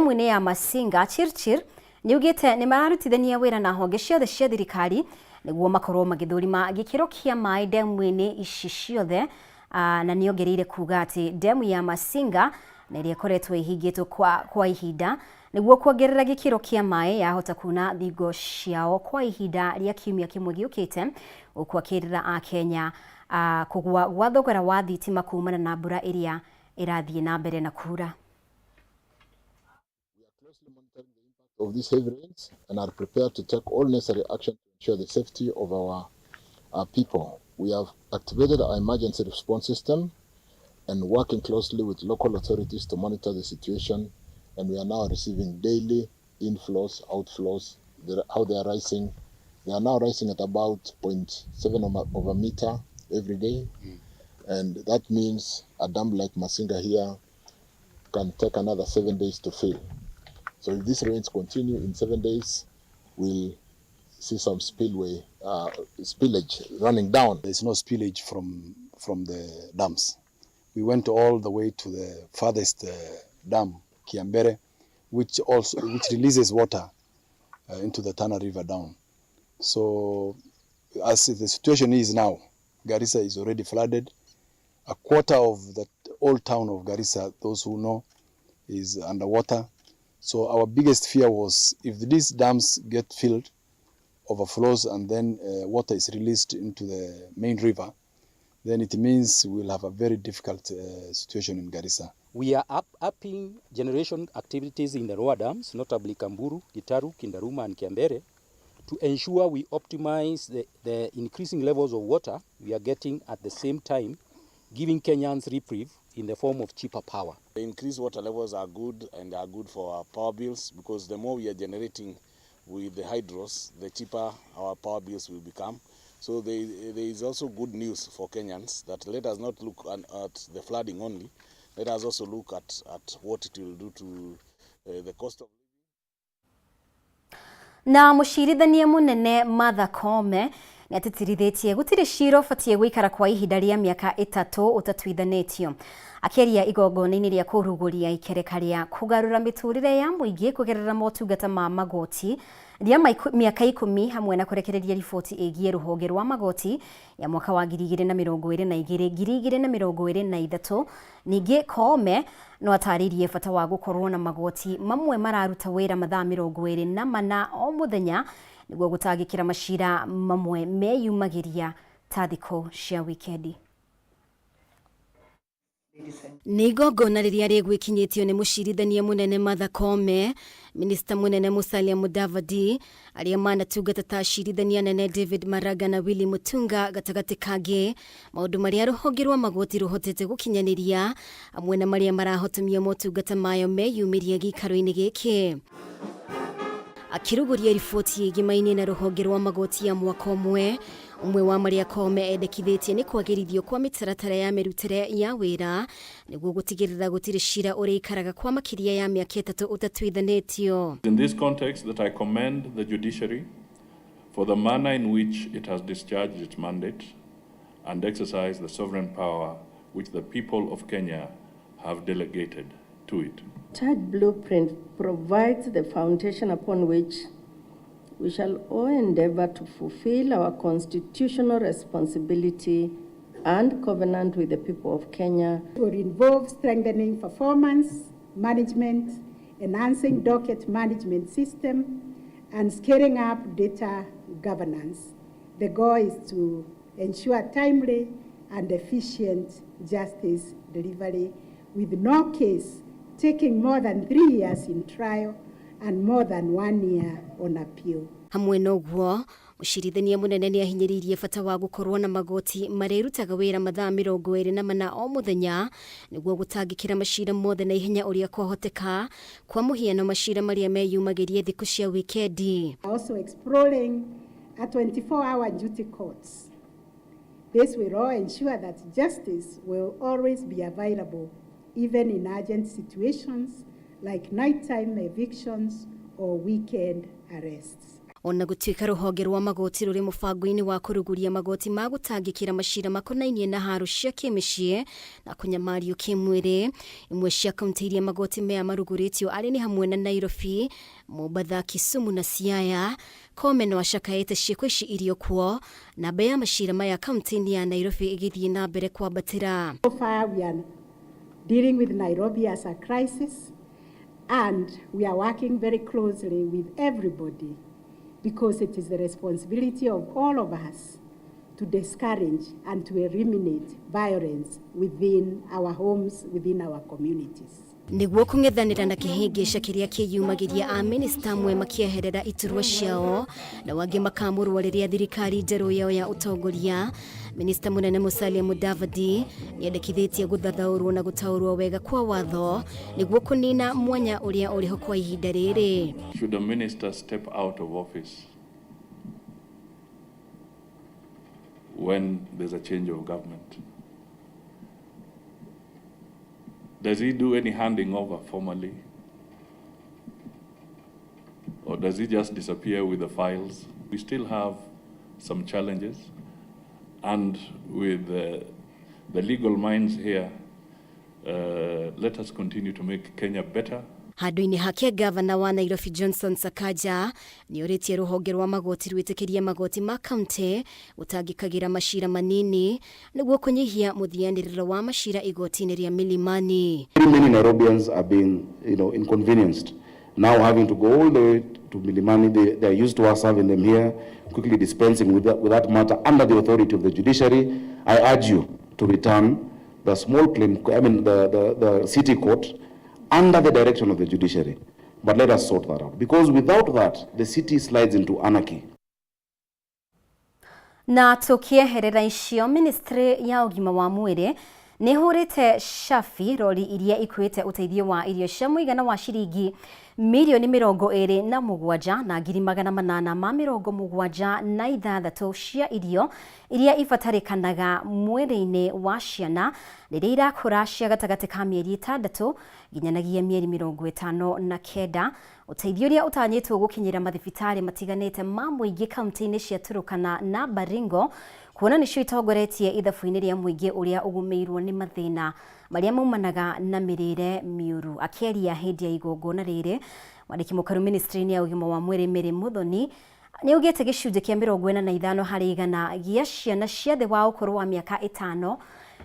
Mwene ya Masinga Chirchir niugite ni mararutithania wira na honge ciothe cia thirikari niguo makorwo magithurima gikiro kia mai ndemu-ini ici ciothe na niongereire kuga ati ndemu ya Masinga na iria ikoretwo ihingitwo kwa ihinda niguo kuongerera gikiro kia mai yahota kuna thingo ciao kwa ihinda ria kiumia kimwe giukite ukwakirira a Kenya kugwa gwa thogora wa thitima kumana na mbura iria irathie na mbere na kura. Monitoring the impact of these heavy rains and are prepared to take all necessary action to ensure the safety of our people. We have activated our emergency response system and working closely with local authorities to monitor the situation, and we are now receiving daily inflows, outflows, how they are rising. They are now rising at about 0.7 of a meter every day, and that means a dam like Masinga here can take another 7 days to fill. So if these rains continue in 7 days, we'll see some spillage running down. There's no spillage from the dams. We went all the way to the farthest dam, Kiambere, which releases water into the Tana River down. So as the situation is now, Garissa is already flooded. A quarter of the old town of Garissa, those who know, is underwater. So our biggest fear was if these dams get filled, overflows, and then water is released into the main river, then it means we'll have a very difficult situation in Garissa. We are upping generation activities in the lower dams, notably Kamburu, Gitaru, Kindaruma, and Kiambere, to ensure we optimize the increasing levels of water we are getting at the same time, giving Kenyans reprieve in the form of cheaper power. The increased water levels are good, and are good for our power bills, because the more we are generating with the hydros, the cheaper our power bills will become. So there is also good news for Kenyans, that let us not look at the flooding only, let us also look at what it will do to the cost of living. Na mushirithania munene Martha Kameme ni atitirithitie gutire ciro batie gwikara kwa ihinda ria miaka 3 utatwithanitio akeria igongona-ini ria kuruguria ikereka ria kugarura miturire ya muingi kugerera motungata ma magoti ria miaka 10 hamwe na kurekereria riboti igie ruhonge rwa magoti ya mwaka wa 2022-2023. Ningi Kameme no ataririe bata wa gukorwo na magoti mamwe mararuta wira mathaa 24 o muthenya niguo gutagikira mashira mamwe meyumagiria ta thiko cia wikendi. Ni igongona riria rigwikinyitio ni mushirithania munene Martha Kameme, Minista munene Musalia Mudavadi, aria manatungata ta acirithania nene David Maraga na Willy Mutunga gatagati kage maundu maria ruhonge rwa magoti ruhotete gukinyaniria amwe na maria marahotomia motungata mayo meyumiria gikaro-ini giki. Akiruguria riboti igimaine na ruhonge rwa magoti ya mwaka umwe wa maria Kameme endekithitie ni kwagirithio kwa mitaratara ya mirutire ya wira niguo gutigirira gutire cira uri ikaraga kwa makiria ya miaka 3 utatwithanitio. In this context that I commend the judiciary for the manner in which it has discharged its mandate and exercised the sovereign power which the people of Kenya have delegated to it. Charge blueprint provides the foundation upon which we shall all endeavor to fulfill our constitutional responsibility and covenant with the people of Kenya. It will involve strengthening performance management, enhancing docket management system, and scaling up data governance. The goal is to ensure timely and efficient justice delivery, with no case taking more than 3 years in trial and more than 1 year on appeal. Hamwe noguo mushirithania munene ni ahinyiririe bata wa gukorwo na magoti marerutaga wira mathaa 24 o muthenya niguo gutangikira mashira mothe na ihenya uria kwahoteka kwa muhiano mashira maria meyumagirie thiku cia wikendi. Also exploring a 24-hour duty courts. This will all ensure that justice will always be available, even in urgent situations like nighttime evictions or weekend arrests. ona gũtuĩka rũhonge rwa magoti rũrĩ mũbango-inĩ wa kũrũguria magoti ma gũtangĩkĩra macira makonainie na haro cia kĩmĩciĩ na kũnyamario kĩmwĩrĩ. Imwe cia kaunti iria magoti maya marugũrĩtio arĩ nĩ hamwe na Nairobi, Mombasa, Kisumu na Siaya. Kameme no acakaĩte ciĩko ici irio kuo, namba ya macira maya kaunti-inĩ ya Nairobi ĩgĩthiĩ na mbere kwambatĩra. So far we are dealing with Nairobi as a crisis, and we are working very closely with everybody, because it is the responsibility of all of us to discourage and to eliminate violence within our homes, within our communities. Nĩguo kũng'ethanĩra na kĩhĩngĩca kĩrĩa kĩyumagĩria a minista amwe makĩeherera iturwa ciao na wangĩ makamũrwo rĩrĩa thirikari njerũ yao ya ũtongoria. Minista mũnene Musalia Mudavadi nĩendekithĩtie gũthathaũrwo na gũtaũrwo wega kwa watho nĩguo kũnina mwanya ũrĩa ũrĩho kwa ihinda rĩrĩ. Should a minister step out of office when there's a change of government? Does he do any handing over formally? Or does he just disappear with the files? We still have some challenges. And with the legal minds here, let us continue to make Kenya better. Handũ-inĩ hake gavana wa Nairobi Johnson Sakaja nĩorĩtie rũhonge rwa magoti rwĩtĩkĩrie magoti ma kaunti gũtangĩkagĩra macira manini nĩguo kũnyihia mũthianĩrĩro wa macira igoti-inĩ rĩa Milimani. Many Nairobians are being, inconvenienced. Now having to go all the way to Milimani, they are used to us having them here, quickly dispensing with that matter under the authority of the judiciary. I urge you to return the the city court under the direction of the judiciary. But let us sort that out, because without that, the city slides into anarchy. Na tũkĩeherera icio, ministry ya ũgima wa mwĩrĩ nĩ hũrĩte shafi rori iria ikuĩte ũteithio wa irio cia mũigana wa ciringi milioni 27 na ngiri 876 cia irio iria ibatarĩkanaga mwĩrĩ-inĩ wa ciana rĩrĩa irakũra cia gatagatĩ ka mĩeri 6 nginyanagia mĩeri 59. Ũteithio ũrĩa ũtanyĩtwo gũkinyĩra mathibitarĩ matiganĩte ma mũingĩ kaunti-inĩ cia Turkana na Baringo, kuona nĩcio itongoretie ithabu-inĩ rĩa mũingĩ ũrĩa ũgũmĩirwo nĩ mathĩna marĩa maumanaga na mĩrĩre mĩũru. Akĩaria hĩndĩ ya igongona rĩrĩ, mwandĩki mũkaru ministry-inĩ ya ũgima wa mwĩrĩ Mary Muthoni nĩaugĩte gĩcunjĩ kĩa 45 harĩ igana gĩa ciana cia thĩ wa ũkũrũ wa mĩaka 5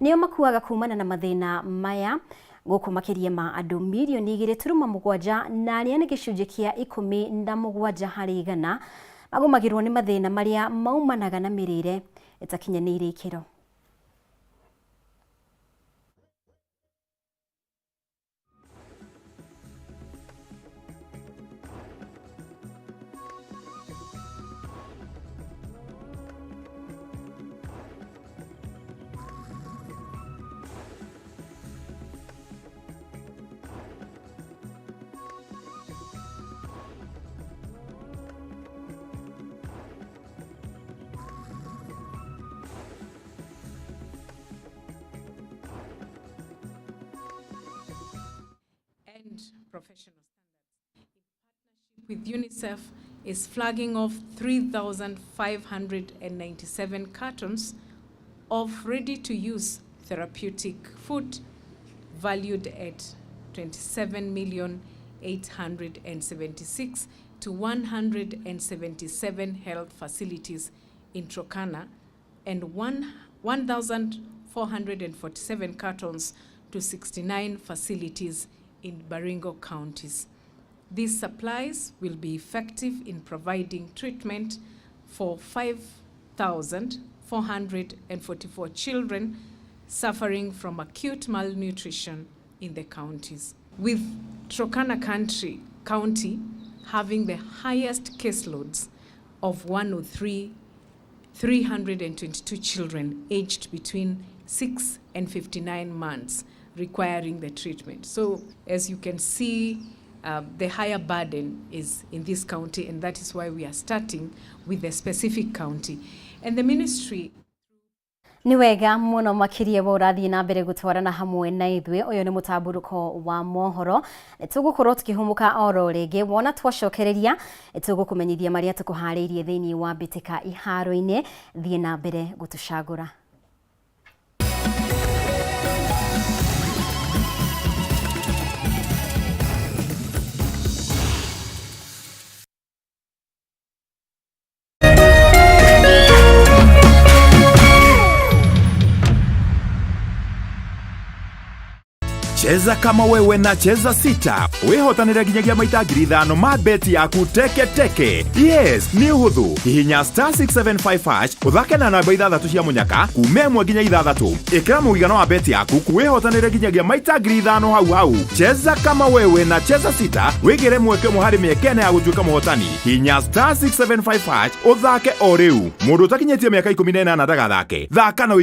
nĩo makuaga kumana na mathĩna maya, gũkũ makĩria ma andũ milioni 2.7 na arĩa nĩ gĩcunjĩ kĩa 17 harĩ igana magũmagĩrwo nĩ mathĩna marĩa maumanaga na mĩrĩre ĩtakinyanĩire ikĩro. Professional standards in partnership with UNICEF is flagging off 3,597 cartons of ready-to-use therapeutic food valued at 27,876,000 to 177 health facilities in Turkana and 1,447 cartons to 69 facilities in Baringo counties. These supplies will be effective in providing treatment for 5,444 children suffering from acute malnutrition in the counties. With Turkana County having the highest caseloads of 322 children aged between 6 and 59 months requiring the treatment. So as you can see, the higher burden is in this county, and that is why we are starting with the specific county. And the ministry Ni wega muno makiria wa urathi na mbere gutwarana hamwe na ithwe. Uyu ni Mutamburuko wa Mohoro. Tugukorwo tukihumuka oro rege wona twacokereria tugukumenyithia maria tukuhariirie thiini wa bitika iharo-ini thie na mbere gutucagura. Cheza kama wewe na cheza sita. Wihotanire ginyagia maita 5,000 ma beti yaku teke teke. Yes, ni uhuthu. Hihinya *675# uthake na namba 6 cia munyaka kume 1 nginya 6. Ikira muigana wa beti yaku kuwihotanire ginyagia maita 5,000 hau. Cheza kama wewe na cheza sita. Wigire mweke muhari miekene ya gutuika muhotani. Hihinya *675# uthake o riu. Mundu utakinyetie miaka 18 ndagathake. Thaka na